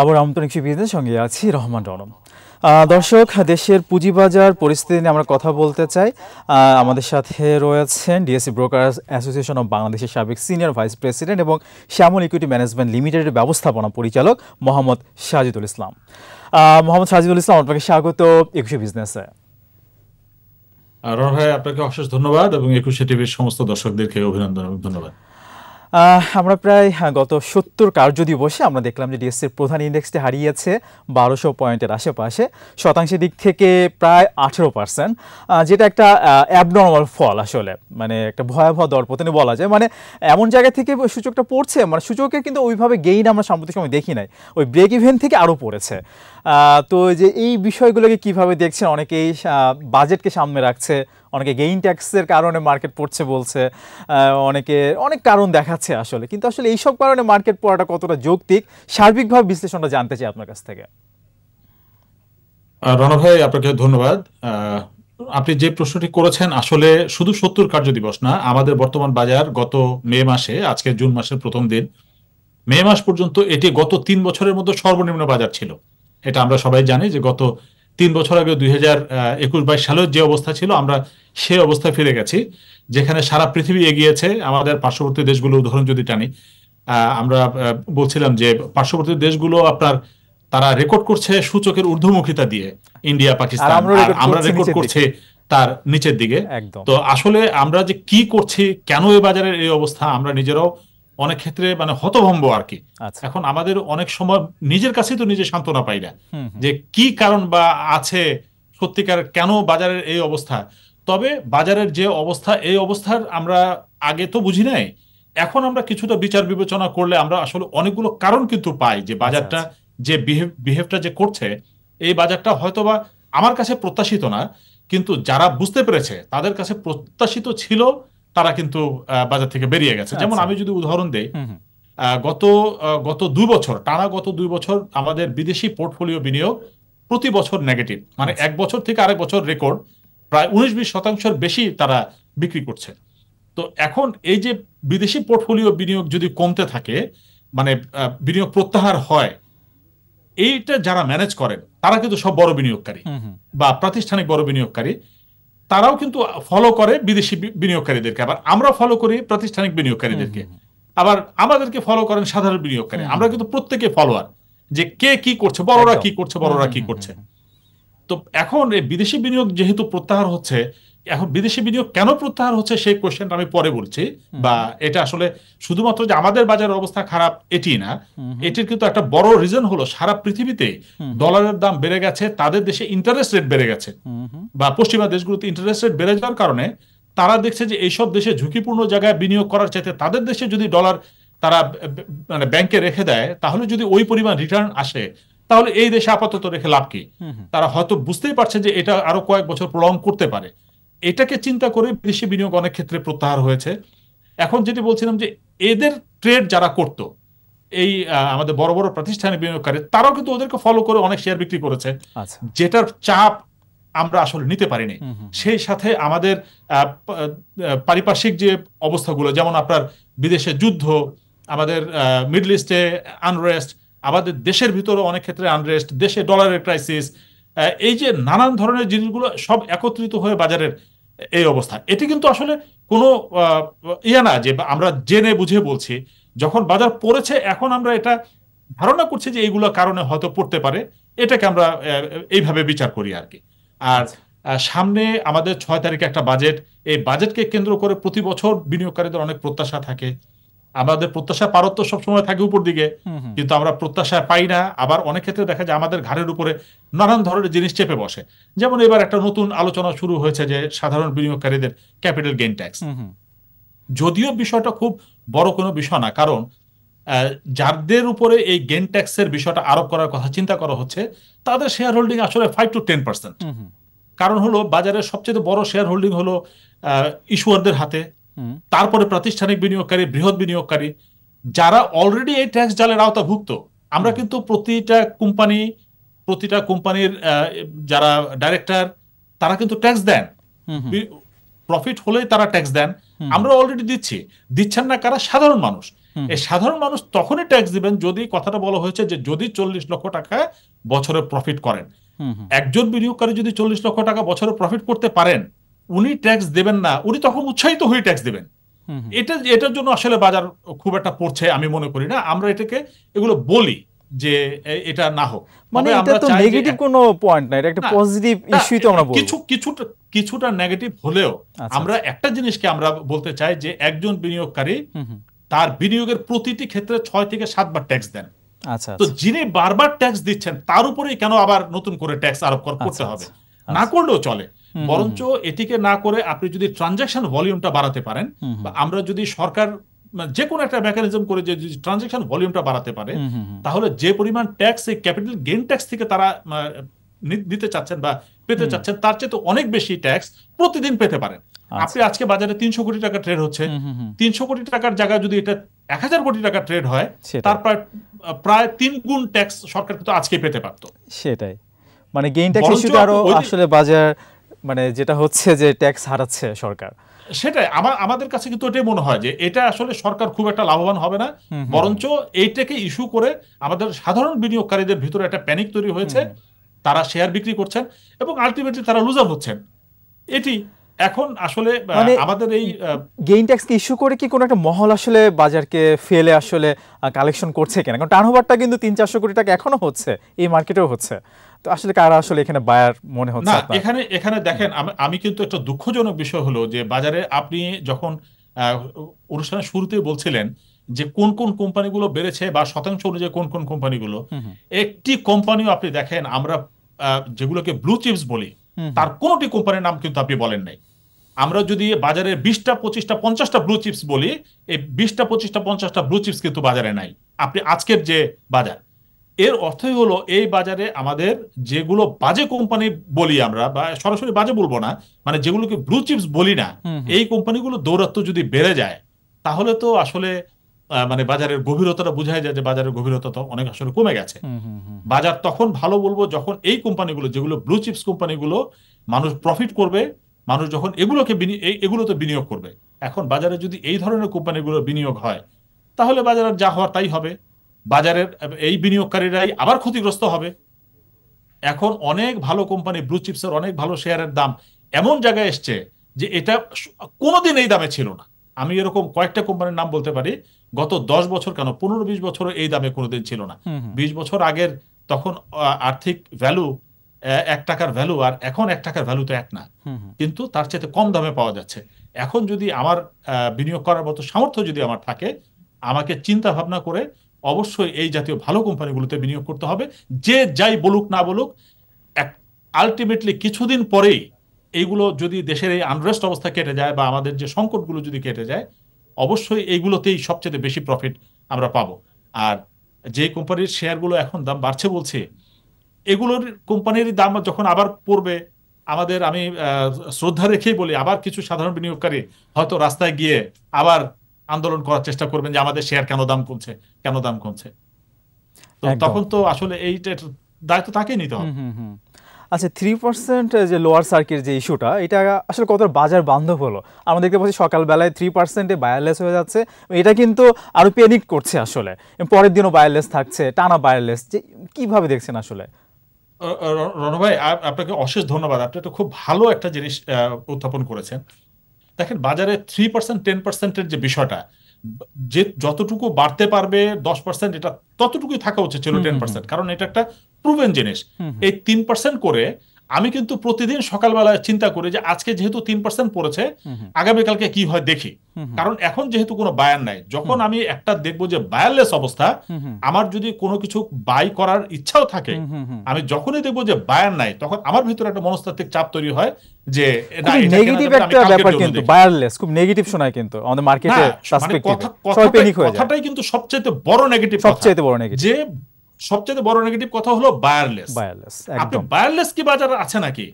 আবার আমন্ত্রণ বিজনেস সঙ্গে আছি রহমান রনম। দর্শক, দেশের পুঁজিবাজার পরিস্থিতি নিয়ে আমরা কথা বলতে চাই। আমাদের সাথে রয়েছেন ডিএসসি ব্রোকার্স অ্যাসোসিয়েশন অব বাংলাদেশের সাবেক সিনিয়র ভাইস প্রেসিডেন্ট এবং শ্যামল ইকুইটি ম্যানেজমেন্ট লিমিটেডের ব্যবস্থাপনা পরিচালক মোহাম্মদ সাজিদুল ইসলাম। মোহাম্মদ সাজিদুল ইসলাম, আপনাকে স্বাগত একুশে বিজনেসে। রনন ভাই, আপনাকে অশেষ ধন্যবাদ এবং একুশে টিভির সমস্ত দর্শকদেরকে অভিনন্দন এবং ধন্যবাদ। আমরা প্রায় গত ৭০ কার্যদিবসে আমরা দেখলাম যে ডিএসসির প্রধান ইন্ডেক্সটি হারিয়েছে ১২০০ পয়েন্টের আশেপাশে, শতাংশের দিক থেকে প্রায় 18%, যেটা একটা অ্যাবনর্মাল ফল। আসলে মানে একটা ভয়াবহ দরপতনে বলা যায়। মানে এমন জায়গা থেকে সূচকটা পড়ছে, মানে সূচকের কিন্তু ওইভাবে গেইন আমরা সাম্প্রতিক সময় দেখি নাই, ওই ব্রেক ইভেন থেকে আরও পড়েছে। তো যে এই বিষয়গুলোকে কিভাবে দেখছেন? অনেকেই বাজেটকে সামনে রাখছে, অনেকে গেইন ট্যাক্সের কারণে মার্কেট পড়ছে বলছে, অনেকে অনেক কারণ দেখাচ্ছে আসলে, কিন্তু আসলে এইসব কারণে মার্কেট পড়াটা কতটা যৌক্তিক, সার্বিকভাবে বিশ্লেষণটা জানতে চাই আপনার কাছ থেকে। রনন ভাই, আপনাকে ধন্যবাদ। আপনি যে প্রশ্নটি করেছেন আসলে শুধু ৭০ কার্যদিবস না, আমাদের বর্তমান বাজার গত মে মাসে, আজকে জুন মাসের প্রথম দিন, মে মাস পর্যন্ত এটি গত ৩ বছরের মধ্যে সর্বনিম্ন বাজার ছিল। এটা আমরা সবাই জানি যে গত ৩ বছর আগে ২০২১-২২ সালের যে অবস্থা ছিল, আমরা সেই অবস্থায় ফিরে গেছি, যেখানে সারা পৃথিবী এগিয়েছে। আমাদের পার্শ্ববর্তী দেশগুলো উদাহরণ যদি টানি, আমরা বলছিলাম যে পার্শ্ববর্তী দেশগুলো তারা রেকর্ড করছে সূচকের ঊর্ধ্বমুখিতা দিয়ে, ইন্ডিয়া, পাকিস্তান, আর আমরা রেকর্ড করছে তার নিচের দিকে। তো আসলে আমরা যে কি করছি, কেন এই বাজারের এই অবস্থা, আমরা নিজেরাও অনেক ক্ষেত্রে মানে হতভম্ব আর কি। এখন আমাদের অনেক সময় নিজের কাছেই তো নিজে সান্ত্বনা পাই না যে কি কারণ বা আছে সত্যিকার কেন বাজারের এই অবস্থা। তবে বাজারের যে অবস্থা, এই অবস্থার আমরা আগে তো বুঝি নাই। এখন আমরা কিছুটা বিচার বিবেচনা করলে আমরা আসলে অনেকগুলো কারণ কিন্তু পাই যে বাজারটা যে বিহেভটা যে করছে, এই বাজারটা হয়তোবা আমার কাছে প্রত্যাশিত না, কিন্তু যারা বুঝতে পেরেছে তাদের কাছে প্রত্যাশিত ছিল, তারা কিন্তু বাজার থেকে বেরিয়ে গেছে। যেমন আমি যদি উদাহরণ দেই, গত ২ বছর টানা, গত ২ বছর আমাদের বিদেশি পোর্টফোলিও বিনিয়োগ প্রতি বছর নেগেটিভ, মানে এক বছর থেকে আরেক বছর রেকর্ড প্রায় ১৯-২০% বেশি তারা বিক্রি করছে। তো এখন এই যে বিদেশি পোর্টফোলিও বিনিয়োগ যদি কমতে থাকে, মানে বিনিয়োগ প্রত্যাহার হয়, এইটা যারা ম্যানেজ করেন তারা কিন্তু সব বড় বিনিয়োগকারী বা প্রাতিষ্ঠানিক বড় বিনিয়োগকারী, তারাও কিন্তু ফলো করে বিদেশি বিনিয়োগকারীদেরকে, আবার আমরা ফলো করি প্রাতিষ্ঠানিক বিনিয়োগকারীদেরকে, আবার আমাদেরকে ফলো করেন সাধারণ বিনিয়োগকারী। আমরা কিন্তু প্রত্যেকে ফলোয়ার যে কে কি করছে, বড়রা কি করছে, বড়রা কি করছে। তো এখন এই বিদেশি বিনিয়োগ যেহেতু প্রত্যাহার হচ্ছে, এখন বিদেশি বিনিয়োগ কেন প্রত্যাহার হচ্ছে সেই কোশ্চেনটা আমি পরে বলছি। বা এটা আসলে শুধুমাত্র যে আমাদের বাজারের অবস্থা খারাপ এটি না, এটির কিন্তু একটা বড় রিজন হলো সারা পৃথিবীতে ডলারের দাম বেড়ে গেছে, তাদের দেশে ইন্টারেস্ট রেট বেড়ে গেছে, বা পশ্চিমা দেশগুলোতে ইন্টারেস্ট রেট বেড়ে যাওয়ার কারণে তারা দেখছে যে এইসব দেশে ঝুঁকিপূর্ণ জায়গায় বিনিয়োগ করার চাইতে তাদের দেশে যদি ডলার তারা মানে ব্যাংকে রেখে দেয়, তাহলে যদি ওই পরিমাণ রিটার্ন আসে, তাহলে এই দেশে আপাতত রেখে লাভ কি। তারা হয়তো বুঝতেই পারছে যে এটা আরো কয়েক বছর প্রলং করতে পারে। এটাকে চিন্তা করে বিদেশি বিনিয়োগ অনেক ক্ষেত্রে প্রত্যাহার হয়েছে। এখন যেটি বলছিলাম যে এদের ট্রেড যারা করত, এই আমাদের বড় বড় প্রতিষ্ঠানের বিনিয়োগকারী, তারাও কিন্তু ওদেরকে ফলো করে অনেক শেয়ার বিক্রি করেছে, যেটার চাপ আমরা আসলে নিতে পারিনি। সেই সাথে আমাদের পারিপার্শ্বিক যে অবস্থাগুলো, যেমন আপনার বিদেশে যুদ্ধ, আমাদের মিডল ইস্টে আনরেস্ট, আমাদের দেশের ভিতরে অনেক ক্ষেত্রে আনরেস্ট, দেশে ডলারের ক্রাইসিস, এই যে নানান ধরনের জিনিসগুলো সব একত্রিত হয়ে বাজারের এই অবস্থা। এটি কিন্তু আসলে কোনো না যে আমরা জেনে বুঝে বলছি। যখন বাজার পড়েছে, এখন আমরা এটা ধারণা করছি যে এইগুলো কারণে হয়তো পড়তে পারে, এটাকে আমরা এইভাবে বিচার করি আর কি। আর সামনে আমাদের ৬ তারিখে একটা বাজেট, এই বাজেটকে কেন্দ্র করে প্রতি বছর বিনিয়োগকারীদের অনেক প্রত্যাশা থাকে। আমাদের প্রত্যাশা পারত্ব সবসময় থাকে উপর দিকে, কিন্তু আমরা প্রত্যাশা পাই না। আবার অনেক ক্ষেত্রে দেখা যায় আমাদের ঘাড়ের উপরে নানান ধরনের জিনিস চেপে বসে। যেমন এবার একটা নতুন আলোচনা শুরু হয়েছে যে সাধারণ বিনিয়োগকারীদের ক্যাপিটাল গেইন ট্যাক্স। যদিও বিষয়টা খুব বড় কোনো বিষয় না, কারণ যাদের উপরে এই গেইন ট্যাক্সের বিষয়টা আরোপ করার কথা চিন্তা করা হচ্ছে, তাদের শেয়ার হোল্ডিং আসলে 5-10%। কারণ হলো বাজারের সবচেয়ে বড় শেয়ার হোল্ডিং হলো ইস্যুয়ারদের হাতে, তারপরে প্রাতিষ্ঠানিক বিনিয়োগকারী, বৃহৎ বিনিয়োগকারী, যারা অলরেডি এই ট্যাক্স জালের আওতাভুক্ত। আমরা কিন্তু প্রতিটা কোম্পানির যারা ডাইরেক্টর, তারা কিন্তু ট্যাক্স দেন, প্রফিট হলেই তারা ট্যাক্স দেন। আমরা অলরেডি দিচ্ছেন না কারা? সাধারণ মানুষ। এই সাধারণ মানুষ তখনই ট্যাক্স দিবেন যদি কথাটা বলা হয়েছে যে যদি 40 লক্ষ টাকা বছরে প্রফিট করেন। একজন বিনিয়োগকারী যদি 40 লক্ষ টাকা বছরে প্রফিট করতে পারেন, উনি ট্যাক্স দেবেন না, উনি তখন উৎসাহিত হয়ে ট্যাক্স দেবেন। এটার জন্য আসলে বাজার খুব একটা পড়ছে আমি মনে করি না। আমরা এগুলো বলি যে এটা না হোক, মানে এটা তো নেগেটিভ কোনো পয়েন্ট না, এটা একটা পজিটিভ ইস্যুই তো আমরা বলবো। কিছুটা নেগেটিভ হলেও আমরা একটা জিনিসকে আমরা বলতে চাই যে একজন বিনিয়োগকারী তার বিনিয়োগের প্রতিটি ক্ষেত্রে 6 থেকে 7 বার ট্যাক্স দেন। তো যিনি বারবার ট্যাক্স দিচ্ছেন তার উপরেই কেন আবার নতুন করে ট্যাক্স আরোপ করতে হবে? না করলেও চলে, বরঞ্চ এটিকে না করে আপনি যদি ট্রানজাকশন ভলিউমটা বাড়াতে পারেন, বা আমরা যদি সরকার যে কোনো একটা মেকানিজম করে যে ট্রানজাকশন ভলিউমটা বাড়াতে পারে, তাহলে যে পরিমাণ ট্যাক্স এই ক্যাপিটাল গেইন ট্যাক্স থেকে তারা নিতে চাচ্ছেন বা পেতে চাচ্ছেন তার চেয়ে তো অনেক বেশি ট্যাক্স প্রতিদিন পেতে পারেন। আপনি আজকে বাজারে 300 কোটি টাকা ট্রেড হচ্ছে, 300 কোটি টাকার জায়গায় যদি এটা 1000 কোটি টাকা ট্রেড হয়, তার প্রায় 3 গুণ ট্যাক্স সরকার কিন্তু আজকে পেতে পারতো। সেটাই, মানে গেইন ট্যাক্স ইস্যুটা আরো আসলে বাজার মানে যেটা হচ্ছে যে ট্যাক্স হারাচ্ছে সরকার, সেটাই আমাদের কাছে কিন্তু এটাই মনে হয় যে এটা আসলে সরকার খুব একটা লাভবান হবে না, বরঞ্চ এইটাকে ইস্যু করে আমাদের সাধারণ বিনিয়োগকারীদের ভিতরে একটা প্যানিক তৈরি হয়েছে, তারা শেয়ার বিক্রি করছেন এবং আলটিমেটলি তারা লুজার হচ্ছেন। এটি এখন আসলে আমাদের এই গেইন ট্যাক্স কে ইস্যু করে কি কোনো একটা মহল আসলে বাজারকে ফেলে আসলে কালেকশন করছে কিনা? কারণ টার্নওভারটা কিন্তু 300-400 কোটি টাকা এখনো হচ্ছে, এই মার্কেটেও হচ্ছে। তো আসলে কারা আসলে এখানে বায়ার মনে হচ্ছে? না, এখানে দেখেন, আমি কিন্তু একটা দুঃখজনক বিষয় হলো যে বাজারে আপনি যখন অনুষ্ঠানের শুরুতেই বলছিলেন যে কোন কোন কোম্পানিগুলো বেড়েছে বা শতাংশ অনুযায়ী কোন কোন কোম্পানিগুলো, একটি কোম্পানিও আপনি দেখেন আমরা যেগুলোকে ব্লু চিপস বলি তার কোনটি কোম্পানির নাম কিন্তু আপনি বলেন নাই। আমরা যদি বাজারে 20টা 25টা 50টা ব্লু চিপস বলি, এই 20টা 25টা 50টা ব্লু চিপস কিন্তু বাজারে নাই। আপনি আজকের যে বাজার, এর অর্থই হলো এই বাজারে আমাদের যেগুলো বাজে কোম্পানি বলি আমরা, বা সরাসরি বাজে বলবো না, মানে যেগুলোকে ব্লু চিপস বলি না, এই কোম্পানিগুলো দৌরাত্ম্য যদি বেড়ে যায় তাহলে তো আসলে মানে বাজারের গভীরতাটা বোঝাই যায় যে বাজারের গভীরতা তো অনেক আসলে কমে গেছে। বাজার তখন ভালো বলবো যখন এই কোম্পানিগুলো, যেগুলো ব্লু চিপস কোম্পানিগুলো, মানুষ প্রফিট করবে, মানুষ যখন এগুলোতে বিনিয়োগ করবে। এখন বাজারে যদি এই ধরনের কোম্পানিগুলো বিনিয়োগ হয় তাহলে বাজারের যা হওয়ার তাই হবে, বাজারের এই বিনিয়োগকারীরাই আবার ক্ষতিগ্রস্ত হবে। এখন অনেক ভালো কোম্পানি, ব্লু চিপসের অনেক ভালো শেয়ারের দাম এমন জায়গায় এসছে যে এটা কোনোদিন এই দামে ছিল না। আমি এরকম কয়েকটা কোম্পানির নাম বলতে পারি, গত 10 বছর কেন 15-20 বছরও এই দামে কোনোদিন ছিল না। 20 বছর আগের তখন আর্থিক ভ্যালু 1 টাকার ভ্যালু আর এখন 1 টাকার ভ্যালু তো এক না, কিন্তু তার চাইতে কম দামে পাওয়া যাচ্ছে। এখন যদি আমার বিনিয়োগ করার মতো সামর্থ্য যদি আমার থাকে, আমাকে চিন্তা ভাবনা করে অবশ্যই এই জাতীয় ভালো কোম্পানিগুলোতে বিনিয়োগ করতে হবে। যে যাই বলুক না বলুক, আলটিমেটলি কিছুদিন পরেই এইগুলো যদি দেশের এই আনরেস্ট অবস্থা কেটে যায় বা আমাদের যে সংকটগুলো যদি কেটে যায়, অবশ্যই এইগুলোতেই সবচেয়ে বেশি প্রফিট আমরা পাবো। আর যে কোম্পানির শেয়ারগুলো এখন দাম বাড়ছে বলছে, এগুলোর কোম্পানির দাম যখন আবার পড়বে, আমি শ্রদ্ধা রেখেই বলি, আবার কিছু সাধারণ বিনিয়োগকারী হয়তো রাস্তায় গিয়ে আবার আন্দোলন করার চেষ্টা করবেন যে আমাদের শেয়ার কেন দাম কমছে। তো তখন তো আসলে এইটার দায়িত্ব তাকেই নিতে হবে। আচ্ছা, 3% যে লোয়ার সার্কিট যে ইস্যুটা, এটা আসলে কত বাজার বান্ধব হলো? আমরা দেখতে পাচ্ছি সকালবেলায় 3% বায়ারলেস হয়ে যাচ্ছে, এটা কিন্তু আরো প্যানিক করছে আসলে, পরের দিনও বায়ারলেস থাকছে, টানা বায়ারলেস। যে কিভাবে দেখছেন আসলে? রণ ভাই, আপনাকে অশেষ ধন্যবাদ। আপনি একটা খুব ভালো একটা জিনিস উত্থাপন করেছেন। দেখেন, বাজারে 3% 10%-এর যে বিষয়টা, যে যতটুকু বাড়তে পারবে 10%, এটা ততটুকুই থাকা উচিত ছিল 10%, কারণ এটা একটা প্রুভেন জিনিস। এই 3% করে আমি কিন্তু প্রতিদিন সকালবেলায় চিন্তা করি যে আজকে যেহেতু 3% পড়েছে, আগামীকালকে কি হয় দেখি। কারণ এখন যেহেতু কোনো বায়ার নাই, যখন আমি একটা দেখবো যে বায়ারলেস অবস্থা, আমার যদি কোনো কিছু বাই করার ইচ্ছাও থাকে, আমি যখনই দেখবো যে বায়ার নাই, তখন আমার ভিতরে একটা মনস্তাত্ত্বিক চাপ তৈরি হয় যে নেগেটিভ একটা ব্যাপার, কিন্তু বায়ারলেস খুব নেগেটিভ শোনায় কিন্তু আমাদের মার্কেটে পার্সপেক্টিভে সবাই প্যানিক হয়ে যায়। কথাটাই কিন্তু সবচেয়ে বড় নেগেটিভ, যে সবচেয়ে বড় নেগেটিভ কথা হলো বায়ারলেস। আপনি বায়ারলেস কি বাজার আছে নাকি?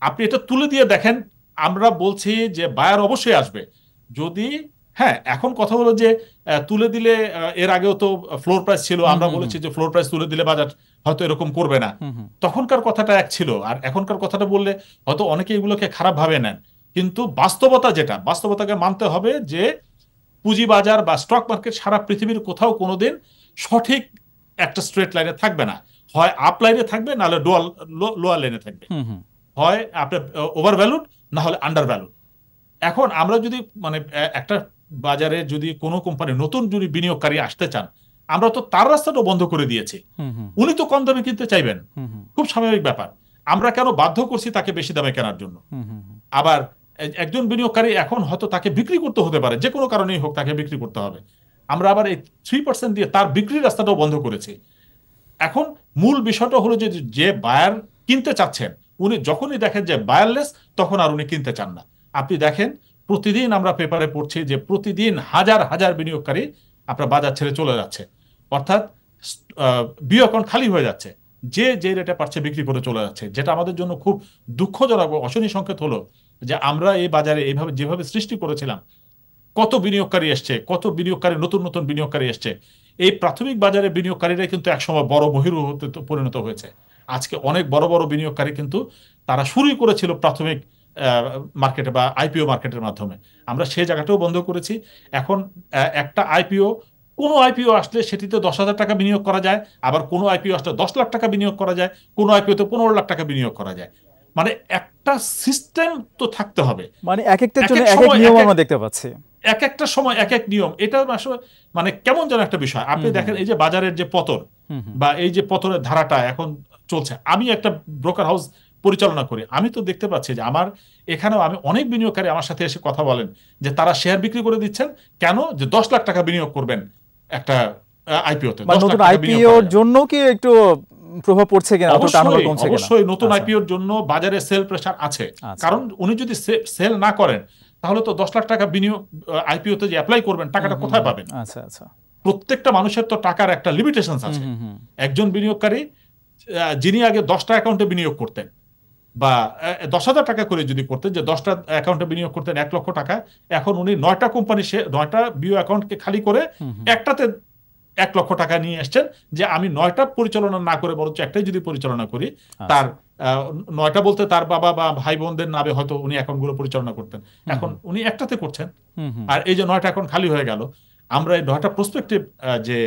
আপনি এটা তুলে দিয়ে দেখেন। আমরা বলছি যে বায়ার অবশ্যই আসবে যদি, হ্যাঁ, এখন কথা হলো যে তুলে দিলে, এর আগেও তো ফ্লোর প্রাইস ছিল, আমরা বলেছি যে ফ্লোর প্রাইস তুলে দিলে বাজার হয়তো এরকম করবে না। তখনকার কথাটা এক ছিল, আর এখনকার কথাটা বললে হয়তো অনেকে এগুলোকে খারাপ ভাবে নেন, কিন্তু বাস্তবতাকে মানতে হবে যে পুঁজিবাজার বা স্টক মার্কেট সারা পৃথিবীর কোথাও কোনোদিন সঠিক একটা স্ট্রেট লাইনে থাকবে না, হয় আপ লাইনে থাকবে নাহলে লোয়ার লাইনে থাকবে, হয় আপনার ওভার ভ্যালুড না হলে আন্ডার ভ্যালুড। এখন আমরা যদি মানে একটা বাজারে যদি কোনো কোম্পানি নতুন যদি বিনিয়োগকারী আসতে চান, আমরা তো তার রাস্তাটাও বন্ধ করে দিয়েছি। উনি তো কম দামে কিনতে চাইবেন, খুব স্বাভাবিক ব্যাপার। আমরা কেন বাধ্য করছি তাকে বেশি দামে কেনার জন্য? আবার একজন বিনিয়োগকারী এখন হয়তো তাকে বিক্রি করতে হতে পারে, যে কোনো কারণেই হোক তাকে বিক্রি করতে হবে, আমরা আবার এই 3% দিয়ে তার বিক্রির রাস্তাটাও বন্ধ করেছি। এখন মূল বিষয়টা হলো যে বায়ার কিনতে চাচ্ছেন, উনি যখনই দেখেন যে বায়ারলেস, তখন আর উনি কিনতে চান না। আপনি দেখেন প্রতিদিন আমরা পেপারে পড়ছি যে প্রতিদিন হাজার হাজার বিনিয়োগকারী আপনার বাজার ছেড়ে চলে যাচ্ছে, অর্থাৎ বিও অ্যাকাউন্ট খালি হয়ে যাচ্ছে, যে রেটে পারছে বিক্রি করে চলে যাচ্ছে, যেটা আমাদের জন্য খুব দুঃখজনক অশনি সংকেত হলো যে আমরা এই বাজারে এইভাবে যেভাবে সৃষ্টি করেছিলাম, কত বিনিয়োগকারী এসছে, কত বিনিয়োগকারী নতুন নতুন বিনিয়োগকারী এসছে। এই প্রাথমিক বাজারে বিনিয়োগকারীরা কিন্তু একসময় বড় বহির্ভূত হতে পরিণত হয়েছে। আজকে অনেক বড় বড় বিনিয়োগকারী কিন্তু তারা শুরুই করেছিল প্রাথমিক মার্কেটে বা আইপিও মার্কেটের মাধ্যমে, আমরা সেই জায়গাটাও বন্ধ করেছি। এখন একটা আইপিও, কোনো আইপিও আসলে সেটিতে 10,000 টাকা বিনিয়োগ করা যায়, আবার কোনো আইপিও আসলে 10 লাখ টাকা বিনিয়োগ করা যায়, কোনো আইপিওতে 15 লাখ টাকা বিনিয়োগ করা যায়। মানে একটা সিস্টেম তো থাকতে হবে, মানে এক একটার জন্য এক এক নিয়ম আমরা দেখতে পাচ্ছি, এক একটা সময় এক এক নিয়ম। এটা আসলে মানে কেমন যেন একটা বিষয়। আপনি দেখেন এই যে বাজারের যে পতন বা এই যে পতনের ধারাটা এখন চলছে, আমি একটা ব্রোকার হাউস পরিচালনা করি, আমি তো দেখতে পাচ্ছি যে আমার এখানেও আমি অনেক বিনিয়োগকারী আমার সাথে এসে কথা বলেন যে তারা শেয়ার বিক্রি করে দিচ্ছেন কেন, যে 10 লাখ টাকা বিনিয়োগ করবেন একটা আইপিওতে। নতুন আইপিওর জন্য কি একটু প্রভাব পড়ছে কিনা? অবশ্যই নতুন আইপিওর জন্য বাজারে সেল প্রেসার আছে, কারণ উনি যদি সেল না করেন তাহলে তো 10 লাখ টাকা বিনিয়োগ আইপিওতে যে অ্যাপ্লাই করবেন, টাকাটা কোথায় পাবেন? আচ্ছা আচ্ছা, প্রত্যেকটা মানুষের তো টাকার একটা লিমিটেশনস আছে। একজন বিনিয়োগকারী যিনি আগে 10টা অ্যাকাউন্টে বিনিয়োগ করতেন বা 10,000 টাকা করে যদি করতেন, যে 10টা অ্যাকাউন্টে বিনিয়োগ করতেন 1 লক্ষ টাকা, এখন উনি 9টা কোম্পানি 9টা বিও অ্যাকাউন্টকে খালি করে একটাতে 1 লক্ষ টাকা নিয়ে আসছেন, যে আমি 9টা পরিচালনা না করে বরঞ্চ একটাই যদি পরিচালনা করি, তার 9টা বলতে তার বাবা বা ভাই বোনদের নামে হয়তো উনি অ্যাকাউন্টগুলো পরিচালনা করতেন, এখন উনি একটাতে করছেন। আর এই যে 9টা অ্যাকাউন্ট খালি হয়ে গেল, আমরা এই 9টা প্রসপেক্টিভ যে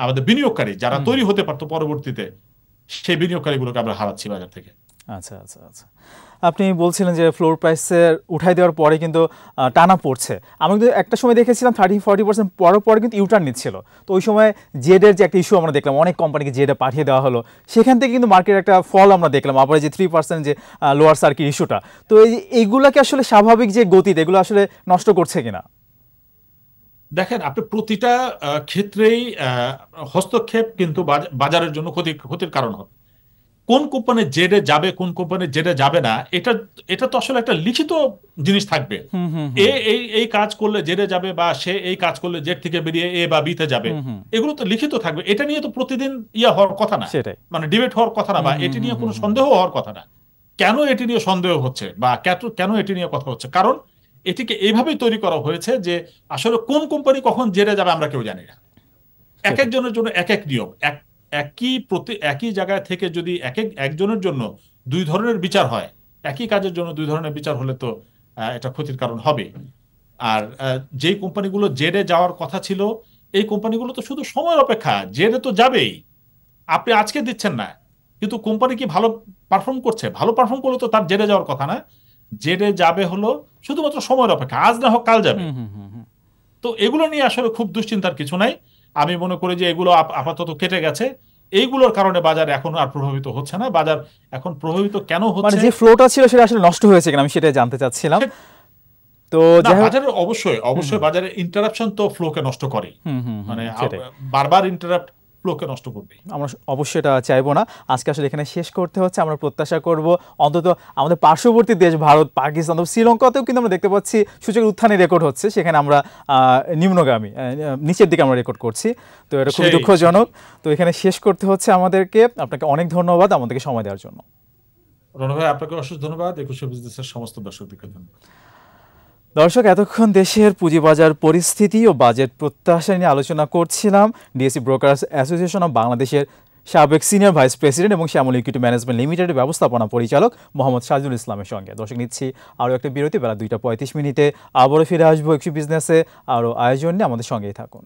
আমাদের বিনিয়োগকারী যারা তৈরি হতে পারতো পরবর্তীতে, সেই বিনিয়োগকারীগুলোকে আমরা হারাচ্ছি বাজার থেকে। আচ্ছা আচ্ছা আচ্ছা, আপনি বলছিলেন যে ফ্লোর প্রাইসের উঠাই দেওয়ার পরে কিন্তু টানা পড়ছে। আমরা কিন্তু একটা সময় দেখেছিলাম 30-40% পরে কিন্তু ইউটার্ন নিচ্ছিল। তো ওই সময় জেডের যে একটা ইস্যু আমরা দেখলাম, অনেক কোম্পানিকে জেডে পাঠিয়ে দেওয়া হলো, সেখান থেকে কিন্তু মার্কেটের একটা ফল আমরা দেখলাম। আবার যে 3% যে লোয়ার সার্কিট ইস্যুটা, তো এইগুলাকে আসলে স্বাভাবিক যে গতিতে এগুলো আসলে নষ্ট করছে কিনা? দেখেন, আপনি প্রতিটা ক্ষেত্রেই হস্তক্ষেপ কিন্তু বাজারের জন্য ক্ষতির কারণ হবে। কোন কোম্পানি জেডে যাবে, কোন কোম্পানি জেডে যাবে না, এটা তো আসলে একটা লিখিত জিনিস থাকবে। এই কাজ করলে জেডে যাবে বা সে এই কাজ করলে জেড থেকে বেরিয়ে এ বা বিতে যাবে, এগুলো তো লিখিত থাকবে। এটা নিয়ে তো প্রতিদিন হওয়ার কথা না, মানে ডিবেট হওয়ার কথা না, বা এটি নিয়ে কোনো সন্দেহ হওয়ার কথা না। কেন এটি নিয়ে সন্দেহ হচ্ছে বা কেন এটি নিয়ে কথা হচ্ছে? কারণ এটিকে এইভাবেই তৈরি করা হয়েছে যে আসলে কোন কোম্পানি কখন জেডে যাবে আমরা কেউ জানি না। এক একজনের জন্য এক এক নিয়ম। একই জায়গায় থেকে যদি একজনের জন্য দুই ধরনের বিচার হয়, একই কাজের জন্য দুই ধরনের বিচার হলে তো এটা ক্ষতির কারণ হবে। আর যেই কোম্পানিগুলো জেডে যাওয়ার কথা ছিল, এই কোম্পানিগুলো তো শুধু সময়ের অপেক্ষা, জেডে তো যাবেই। আপনি আজকে দিচ্ছেন না, কিন্তু কোম্পানি কি ভালো পারফর্ম করছে? ভালো পারফর্ম করলে তো তার জেডে যাওয়ার কথা না। জেডে যাবে হলো শুধুমাত্র সময়ের অপেক্ষা, আজ না হোক কাল যাবে। তো এগুলো নিয়ে আসলে খুব দুশ্চিন্তার কিছু নাই। আমি মনে করি যে এগুলো আপাতত কেটে গেছে। এইগুলোর কারণে বাজার এখন আর প্রভাবিত হচ্ছে না। বাজার এখন প্রভাবিত কেন হচ্ছে, মানে যে ফ্লোটা ছিল সেটা আসলে নষ্ট হয়েছে কিনা আমি সেটা জানতে চাচ্ছিলাম। তো বাজারের অবশ্যই বাজারের ইন্টারাপশন তো ফ্লোকে নষ্ট করে, মানে বারবার ইন্টারাপ্ট ফ্লোকে নষ্ট করবে। আমরা অবশ্যই এটা চাইবো না। আজকে আসলে এখানে শেষ করতে হচ্ছে। আমরা প্রত্যাশা করব অন্তত আমাদের পার্শ্ববর্তী দেশ ভারত, পাকিস্তান, শ্রীলঙ্কাতেও কিন্তু আমরা দেখতে পাচ্ছি সূচকের উত্থানে রেকর্ড হচ্ছে, সেখানে আমরা নিম্নগামী নিচের দিকে আমরা রেকর্ড করছি। তো এটা খুব দুঃখজনক। তো এখানে শেষ করতে হচ্ছে আমাদেরকে। আপনাকে অনেক ধন্যবাদ আমাদেরকে সময় দেওয়ার জন্য। রণ ভাই, আপনাকে অশেষ ধন্যবাদ। একুশে বিজনেসের সমস্ত দর্শকদেরকে ধন্যবাদ। দর্শক, এতক্ষণ দেশের পুঁজিবাজার পরিস্থিতি ও বাজেট প্রত্যাশা নিয়ে আলোচনা করছিলাম ডিএসসি ব্রোকার্স অ্যাসোসিয়েশন অব বাংলাদেশের সাবেক সিনিয়র ভাইস প্রেসিডেন্ট এবং শ্যামল ইকুইটি ম্যানেজমেন্ট লিমিটেডের ব্যবস্থাপনা পরিচালক মোহাম্মদ সাজুল ইসলামের সঙ্গে। দর্শক, নিচ্ছি আরও একটা বিরতি বেলা 2টা 35 মিনিটে। আবারও ফিরে আসবো একটু বিজনেসে আরও আয়োজন নিয়ে, আমাদের সঙ্গেই থাকুন।